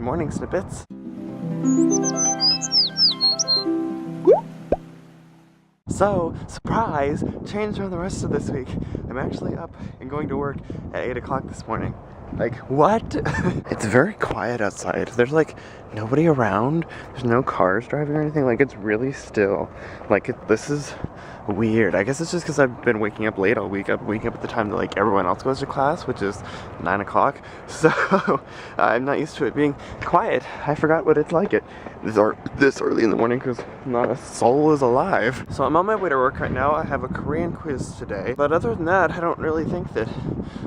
morning, Snippets. So, surprise, change from the rest of this week. I'm actually up and going to work at 8 o'clock this morning. Like, what? It's very quiet outside. There's like nobody around. There's no cars driving or anything. Like, it's really still. Like, this is weird. I guess it's just because I've been waking up late all week. I'm waking up at the time that like everyone else goes to class, which is 9 o'clock. So I'm not used to it being quiet. I forgot what it's like this early in the morning because not a soul is alive. So I'm on my way to work right now. I have a Korean quiz today. But other than that, I don't really think that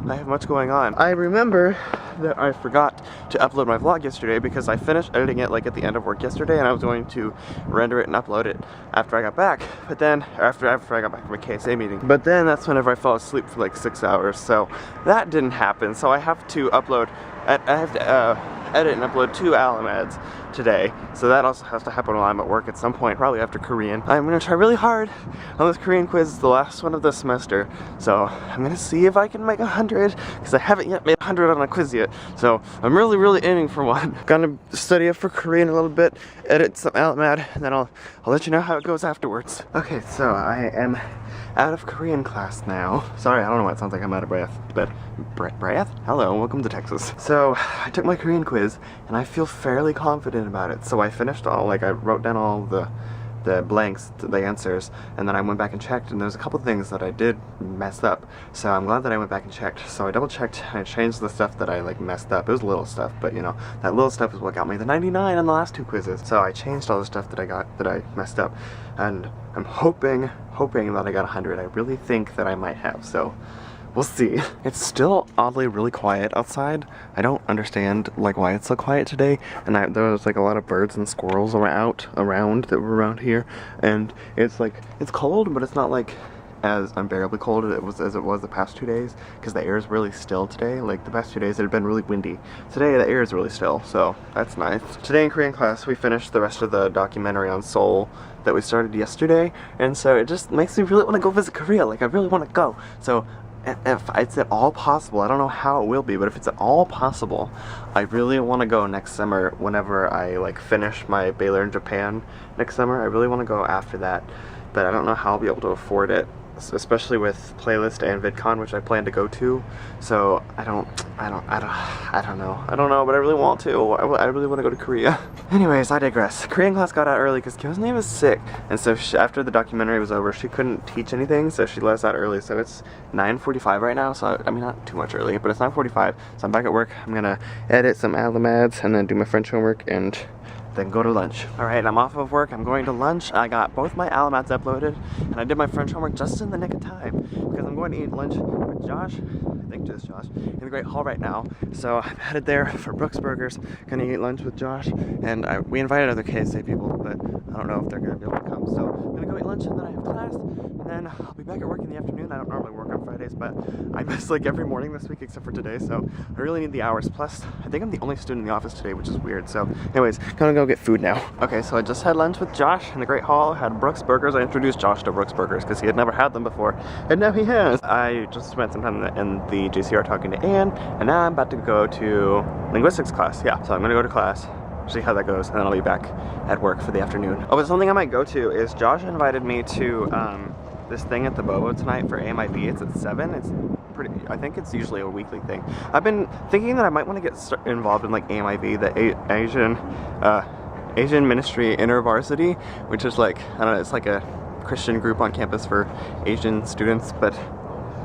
I have much going on. I remember that I forgot to upload my vlog yesterday because I finished editing it like at the end of work yesterday, and I was going to render it and upload it after I got back. But then, after I got back from a KSA meeting. But then that's whenever I fell asleep for like 6 hours, so that didn't happen. So I have to upload, I have to edit and upload 2 ALAMADs today. So that also has to happen while I'm at work at some point, probably after Korean. I'm gonna try really hard on this Korean quiz. It's the last one of the semester. So I'm gonna see if I can make 100, because I haven't yet made 100 on a quiz yet. So I'm really aiming for one. Gonna study up for Korean a little bit, edit some ALAMAD, and then I'll let you know how it goes afterwards. Okay, so I am out of Korean class now. Sorry, I don't know why it sounds like I'm out of breath, but breath? Hello, welcome to Texas. So I took my Korean quiz and I feel fairly confident about it. So I finished all, like I wrote down all the blanks, the answers, and then I went back and checked, and there's a couple things that I did mess up. So I'm glad that I went back and checked. So I double checked and I changed the stuff that I like messed up. It was little stuff, but you know, that little stuff is what got me the 99 on the last 2 quizzes. So I changed all the stuff that I messed up, and I'm hoping that I got 100. I really think that I might have, so we'll see. It's still oddly really quiet outside. I don't understand like why it's so quiet today. And there was like a lot of birds and squirrels around that were around here. And it's like, it's cold, but it's not like as unbearably cold as it was the past 2 days, because the air is really still today. Like the past 2 days it had been really windy. Today the air is really still, so that's nice. Today in Korean class we finished the rest of the documentary on Seoul that we started yesterday, and so it just makes me really want to go visit Korea. Like I really want to go. So if it's at all possible, I don't know how it will be, but if it's at all possible, I really want to go next summer whenever I like finish my Baylor in Japan next summer. I really want to go after that, but I don't know how I'll be able to afford it, especially with Playlist and VidCon, which I plan to go to. So I don't know, but I really want to. I really want to go to Korea. Anyways, I digress. Korean class got out early because Kyo's name was sick, and so after the documentary was over, she couldn't teach anything, so she let us out early. So it's 9:45 right now, so I mean not too much early, but it's 9:45, so I'm back at work. I'm gonna edit some ALAMADs and then do my French homework and then go to lunch. Alright, I'm off of work, I'm going to lunch. I got both my ALAMADs uploaded, and I did my French homework just in the nick of time, because I'm going to eat lunch with Josh, I think just Josh, in the Great Hall right now. So I'm headed there for Brooks Burgers, gonna eat lunch with Josh, and we invited other KSA people, but I don't know if they're gonna be able to come. So I'm gonna go eat lunch, and then I have class, and then I'll be back at work in the afternoon. I don't normally work on Fridays, but I miss like every morning this week except for today, so I really need the hours. Plus, I think I'm the only student in the office today, which is weird. So anyways, gonna go get food now. Okay, so I just had lunch with Josh in the Great Hall, had Brooks Burgers. I introduced Josh to Brooks Burgers because he had never had them before, and now he has. I just spent some time in the JCR talking to Anne, and now I'm about to go to linguistics class. Yeah, so I'm gonna go to class, see how that goes, and then I'll be back at work for the afternoon. Oh, but something I might go to is Josh invited me to this thing at the Bobo tonight for AMIB. It's at 7. It's pretty, I think it's usually a weekly thing. I've been thinking that I might want to get involved in like AMIB, the Asian Ministry InterVarsity, which is like, I don't know, it's like a Christian group on campus for Asian students, but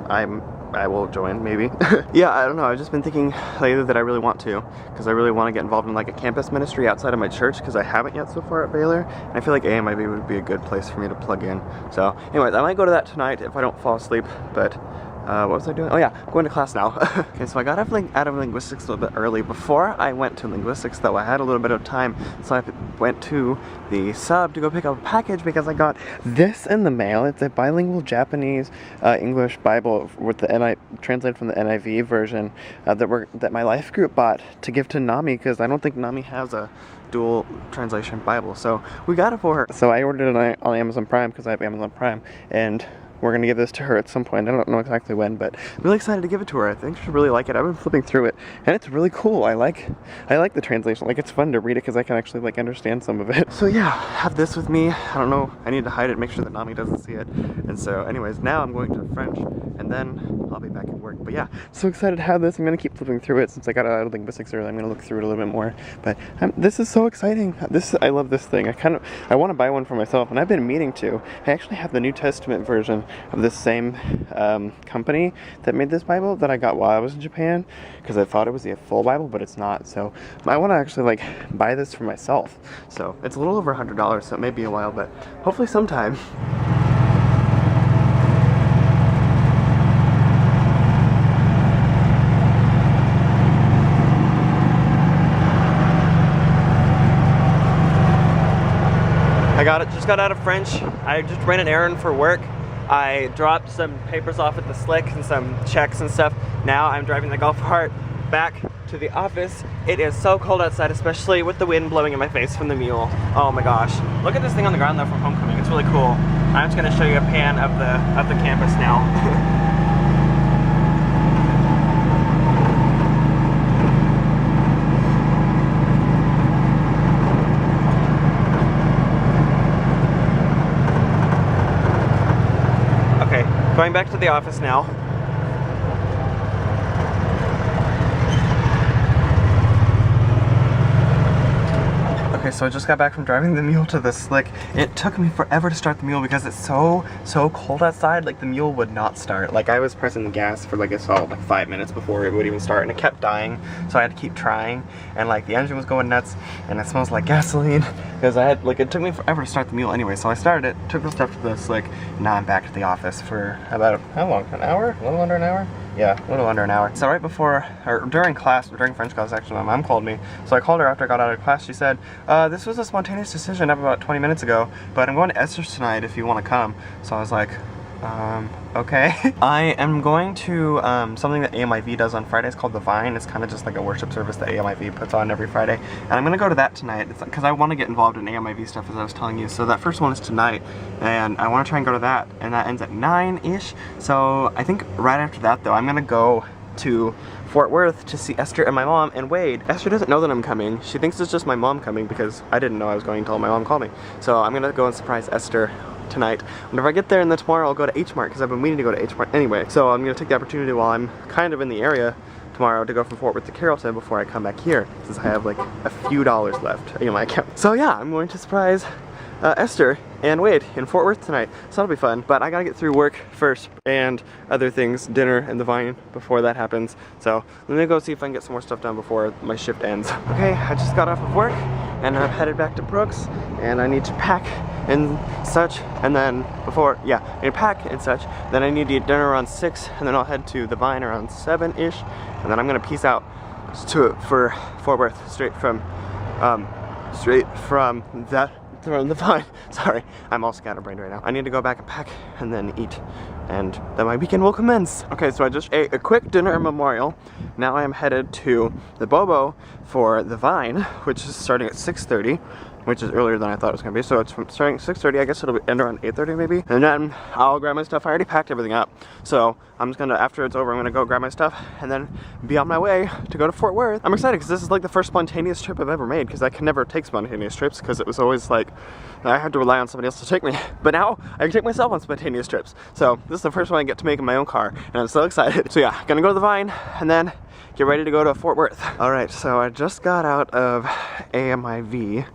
I will join, maybe. Yeah, I don't know, I've just been thinking lately that I really want to, because I really want to get involved in like a campus ministry outside of my church, because I haven't yet so far at Baylor, and I feel like AMIB would be a good place for me to plug in. So anyways, I might go to that tonight if I don't fall asleep, but what was I doing? Oh yeah, I'm going to class now. Okay, so I got out of linguistics a little bit early. Before I went to linguistics though, I had a little bit of time, so I went to the sub to go pick up a package because I got this in the mail. It's a bilingual Japanese English Bible with the translated from the NIV version that my life group bought to give to Nami, because I don't think Nami has a dual translation Bible, so we got it for her. So I ordered it on Amazon Prime because I have Amazon Prime, and we're gonna give this to her at some point. I don't know exactly when, but I'm really excited to give it to her. I think she'll really like it. I've been flipping through it, and it's really cool. I like the translation. Like, it's fun to read it because I can actually like understand some of it. So yeah, have this with me. I don't know. I need to hide it, make sure that Nami doesn't see it. And so, anyways, now I'm going to the French, and then I'll be back at work. But yeah, so excited to have this. I'm gonna keep flipping through it since I got out of linguistics early. I'm gonna look through it a little bit more. But this is so exciting. I love this thing. I want to buy one for myself, and I've been meaning to. I actually have the New Testament version of this same company that made this Bible that I got while I was in Japan, because I thought it was the full Bible, but it's not. So I want to actually like buy this for myself. So it's a little over $100, so it may be a while, but hopefully sometime. Just got out of French. I just ran an errand for work. I dropped some papers off at the Slick and some checks and stuff. Now I'm driving the golf cart back to the office. It is so cold outside, especially with the wind blowing in my face from the mule. Oh my gosh. Look at this thing on the ground though from homecoming. It's really cool. I'm just gonna show you a pan of the campus now. Going back to the office now. Okay, so I just got back from driving the mule to the Slick. It took me forever to start the mule because it's so cold outside. Like, the mule would not start. Like, I was pressing the gas for like a solid like 5 minutes before it would even start, and it kept dying. So I had to keep trying, and like the engine was going nuts, and it smells like gasoline because it took me forever to start the mule anyway. So I started it, took the stuff to the Slick. Now I'm back at the office for about how long? An hour? A little under an hour? Yeah, a little under an hour. So right before, or during French class actually, my mom called me. So I called her after I got out of class. She said, this was a spontaneous decision about 20 minutes ago, but I'm going to Esther's tonight if you want to come. So I was like, okay. I am going to something that AMIV does on Fridays called The Vine. It's kind of just like a worship service that AMIV puts on every Friday. And I'm going to go to that tonight because I want to get involved in AMIV stuff, as I was telling you. So that first one is tonight, and I want to try and go to that. And that ends at 9-ish. So I think right after that, though, I'm going to go to Fort Worth to see Esther and my mom and Wade. Esther doesn't know that I'm coming. She thinks it's just my mom coming because I didn't know I was going until my mom called me. So I'm going to go and surprise Esther tonight. Whenever I get there, and then tomorrow I'll go to H Mart because I've been meaning to go to H Mart anyway. So I'm going to take the opportunity while I'm kind of in the area tomorrow to go from Fort Worth to Carrollton before I come back here, since I have like a few dollars left in my account. So yeah, I'm going to surprise Esther and Wade in Fort Worth tonight, so that'll be fun. But I gotta get through work first and other things, dinner and the Vine, before that happens. So let me go see if I can get some more stuff done before my shift ends. Okay, I just got off of work and I'm headed back to Brooks, and I need to pack and such, and then I need to pack and such, then I need to eat dinner around 6, and then I'll head to the Vine around 7-ish, and then I'm gonna peace out for Fort Worth straight from the Vine. Sorry, I'm all scatterbrained right now. I need to go back and pack and then eat, and then my weekend will commence. Okay, so I just ate a quick dinner at Memorial. Now I am headed to the Bobo for the Vine, which is starting at 6:30, which is earlier than I thought it was gonna be. So it's starting at 6:30. I guess it'll end around 8:30 maybe. And then I'll grab my stuff. I already packed everything up. So I'm just gonna, after it's over, I'm gonna go grab my stuff and then be on my way to go to Fort Worth. I'm excited because this is like the first spontaneous trip I've ever made, because I can never take spontaneous trips because it was always like, I had to rely on somebody else to take me. But now I can take myself on spontaneous trips. So this is the first one I get to make in my own car, and I'm so excited. So yeah, gonna go to the Vine and then get ready to go to Fort Worth. Alright, so I just got out of AMIV.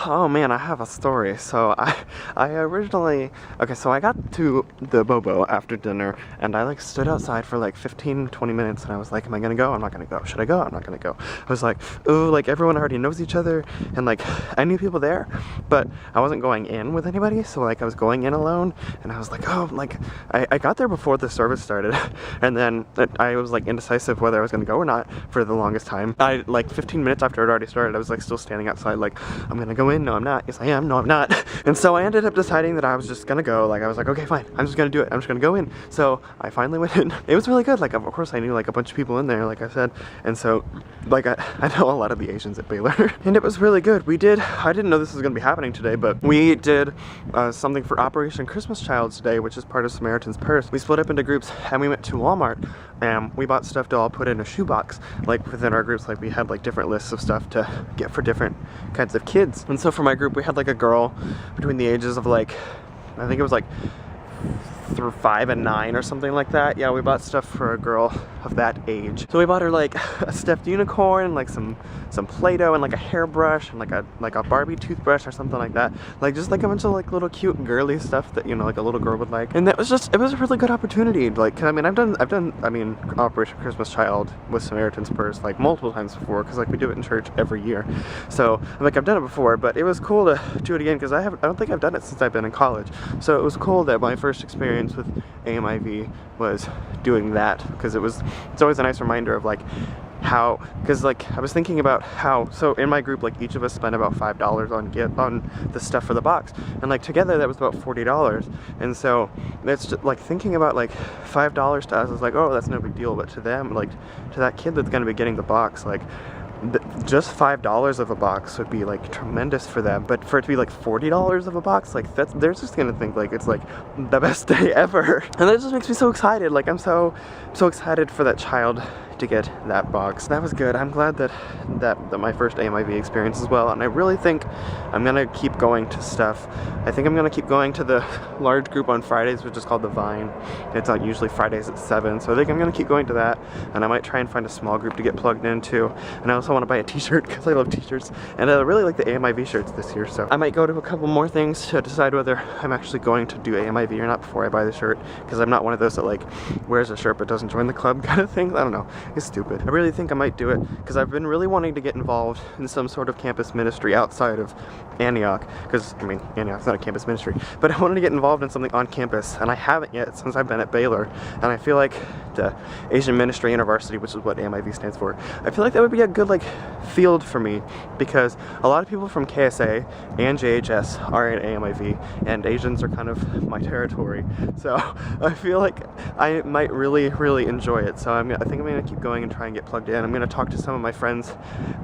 Oh man, I have a story. So I originally, okay, so I got to the Bobo after dinner, and I like stood outside for like 15-20 minutes, and I was like, am I gonna go? I'm not gonna go. Should I go? I'm not gonna go. I was like, oh, like everyone already knows each other, and like I knew people there, but I wasn't going in with anybody, so like I was going in alone, and I was like, oh, like I got there before the service started, and then I was like indecisive whether I was gonna go or not for the longest time. Like 15 minutes after it already started, I was like still standing outside like, I'm gonna go in, no I'm not, yes I am, no I'm not. And so I ended up deciding that I was just gonna go. Like I was like, okay fine, I'm just gonna do it, I'm just gonna go in. So I finally went in. It was really good. Like of course I knew like a bunch of people in there, like I said, and so like I know a lot of the Asians at Baylor. And it was really good. I didn't know this was gonna be happening today, but we did something for Operation Christmas Child today, which is part of Samaritan's Purse. We split up into groups and we went to Walmart and we bought stuff to all put in a shoebox. Like within our groups, like we had like different lists of stuff to get for different kinds of kids. And so for my group, we had like a girl between the ages of like, I think it was like through 5 and 9 or something like that. Yeah, we bought stuff for a girl of that age. So we bought her like a stuffed unicorn, like some Play-Doh and like a hairbrush and like a Barbie toothbrush or something like that. Like just like a bunch of like little cute girly stuff that, you know, like a little girl would like. And that was just, it was a really good opportunity. Like, I mean, I've done Operation Christmas Child with Samaritan's Purse like multiple times before, because like we do it in church every year. So like I've done it before, but it was cool to do it again because I don't think I've done it since I've been in college. So it was cool that my first experience with AMIV was doing that, because it's always a nice reminder of like how, because like I was thinking about how, so in my group like each of us spent about $5 on the stuff for the box, and like together that was about $40. And so that's just like thinking about like $5 to us is like, oh, that's no big deal, but to them, like to that kid that's gonna be getting the box, like just $5 of a box would be like tremendous for them. But for it to be like $40 of a box, like they're just gonna think like it's like the best day ever. And that just makes me so excited. Like I'm so excited for that child to get that box. That was good. I'm glad that my first AMIV experience as well, and I really think I'm gonna keep going to stuff. I think I'm gonna keep going to the large group on Fridays, which is called the Vine. It's on usually Fridays at 7, so I think I'm gonna keep going to that, and I might try and find a small group to get plugged into. And I also want to buy a t-shirt because I love t-shirts, and I really like the AMIV shirts this year, so I might go to a couple more things to decide whether I'm actually going to do AMIV or not before I buy the shirt, because I'm not one of those that like wears a shirt but doesn't join the club kind of thing. I don't know. It's stupid. I really think I might do it because I've been really wanting to get involved in some sort of campus ministry outside of Antioch, because I mean Antioch's not a campus ministry, but I wanted to get involved in something on campus, and I haven't yet since I've been at Baylor. And I feel like the Asian Ministry University, which is what AMIV stands for, I feel like that would be a good like field for me, because a lot of people from KSA and JHS are in AMIV, and Asians are kind of my territory, so I feel like I might really enjoy it. So I think I'm gonna keep going and try and get plugged in. I'm gonna talk to some of my friends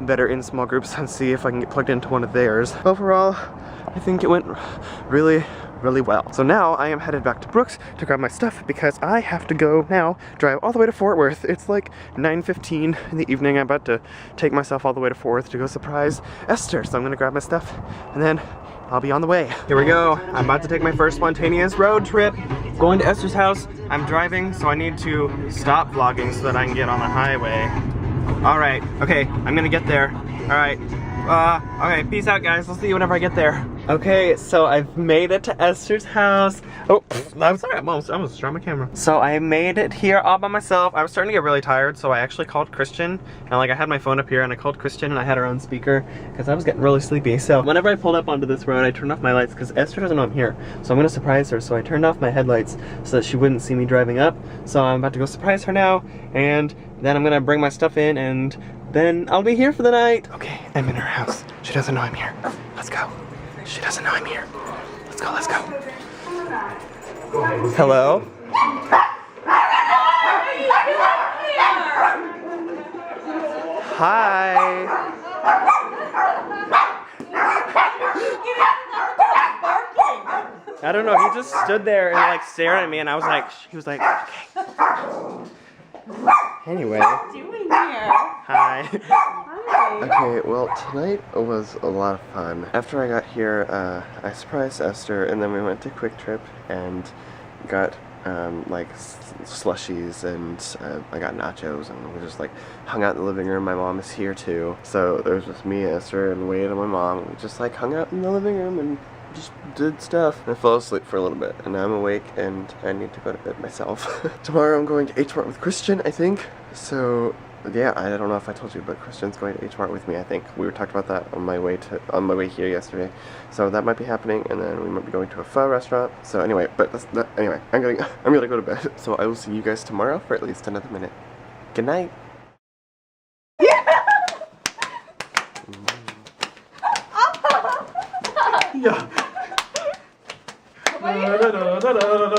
that are in small groups and see if I can get plugged into one of theirs. Overall, I think it went really well. So now I am headed back to Brooks to grab my stuff, because I have to go now drive all the way to Fort Worth. It's like 9:15 in the evening. I'm about to take myself all the way to Fort Worth to go surprise Esther. So I'm gonna grab my stuff and then I'll be on the way. Here we go. I'm about to take my first spontaneous road trip. Going to Esther's house. I'm driving, so I need to stop vlogging so that I can get on the highway. All right, okay, I'm gonna get there. All right, okay, peace out guys. I'll see you whenever I get there. Okay, so I've made it to Esther's house. Oh, I'm sorry, I almost dropped my camera. So I made it here all by myself. I was starting to get really tired, so I actually called Christian. And like I had my phone up here and I called Christian and I had her on speaker because I was getting really sleepy. So whenever I pulled up onto this road, I turned off my lights because Esther doesn't know I'm here. So I'm gonna surprise her. So I turned off my headlights so that she wouldn't see me driving up. So I'm about to go surprise her now, and then I'm gonna bring my stuff in, and then I'll be here for the night. Okay, I'm in her house. She doesn't know I'm here. Let's go. She doesn't know I'm here. Let's go, let's go. Hello? Hi. I don't know, he just stood there and like stared at me, and I was like, he was like, okay. Anyway. What are you doing here? Hi. Hi. Okay, well, tonight was a lot of fun. After I got here, I surprised Esther, and then we went to Quick Trip and got like slushies, and I got nachos, and we just like hung out in the living room. My mom is here too, so there was just me, Esther, and Wade, and my mom. We just like hung out in the living room and just did stuff. I fell asleep for a little bit, and now I'm awake and I need to go to bed myself. Tomorrow I'm going to H-Mart with Christian, I think. So yeah, I don't know if I told you, but Christian's going to H-Mart with me, I think. We were talking about that on my way here yesterday. So that might be happening, and then we might be going to a pho restaurant. So anyway, anyway, I'm gonna go to bed. So I will see you guys tomorrow for at least another minute. Good night. Yeah. What are you?